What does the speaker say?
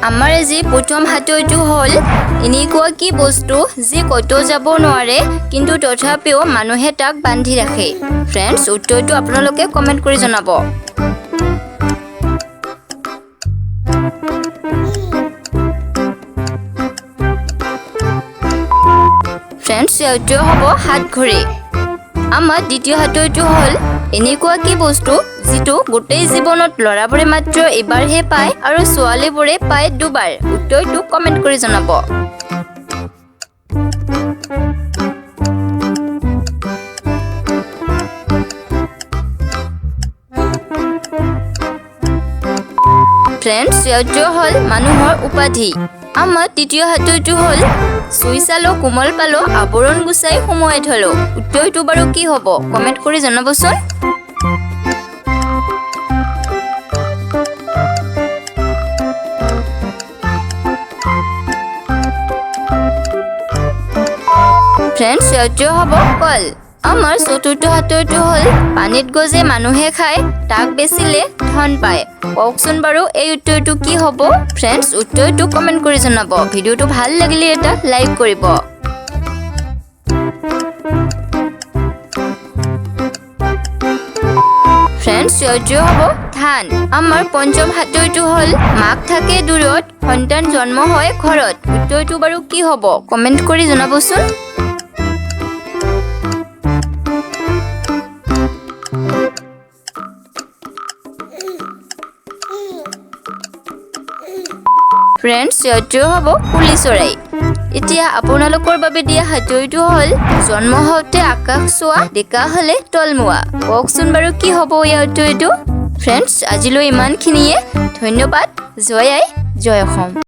আমাৰ আজি প্ৰথম হাতৰটো হ'ল এনেকুৱা কি বস্তু যি ক'তো যাব নোৱাৰে কিন্তু তথাপিও মানুহে তাক বান্ধি ৰাখে। ফ্ৰেণ্ডছ, উত্তৰটো আপোনালোকে কমেণ্ট কৰি জনাব। ফ্ৰেণ্ডছ, উত্তৰ হ'ব হাত ঘড়ী। আমাৰ দ্বিতীয় হাতৰটো হ'ল এনেকুৱা কি বস্তু যিটো গোটেই জীৱনত ল'ৰাবোৰে মাত্ৰ এবাৰহে পায় আৰু ছোৱালীবোৰে পায় দুবাৰ। উত্তৰটো কমেণ্ট কৰি জনাব। ফ্ৰেণ্ডছ, উত্তৰ হ'ল মানুহৰ উপাধি। আমাৰ তৃতীয় হাতৰটো হ'ল চুই চালো কোমল পালো আৱৰণ গুচাই সোমোৱাই থলো। উত্তৰটো বাৰু কি হ'ব কমেণ্ট কৰি জনাবচোন। ফ্ৰেণ্ডছ, উত্তৰ হ'ব কল। আমাৰ চতুৰ্থ হাতৰটো হ'ল পানীত গজে মানুহে খায় তাক বেচিলে ধন পায়। কওকচোন বাৰু এই উত্তৰটো কি হ'ব। ফ্ৰেণ্ডছ, উত্তৰটো কমেণ্ট কৰি জনাব। ভিডিঅ'টো ভাল লাগিলে এটা লাইক কৰিব। ফ্ৰেণ্ডছ, উত্তৰ হ'ব ধান। আমাৰ পঞ্চম হাতৰটো হ'ল মাক থাকে দূৰত সন্তান জন্ম হয় ঘৰত। উত্তৰটো বাৰু কি হ'ব কমেণ্ট কৰি জনাবচোন। ফ্ৰেণ্ডছ, উত্তৰ হ'ব কুলি চৰাই। এতিয়া আপোনালোকৰ বাবে দিয়া হাতৰটো হ'ল জন্ম হওঁতে আকাশ চোৱা ডেকা হ'লে তলমুৱা। কওকচোন বাৰু কি হ'ব ইয়াৰ উত্তৰটো। ফ্ৰেণ্ডছ, আজিলৈ ইমানখিনিয়ে। ধন্যবাদ। জয় আই, জয় অসম।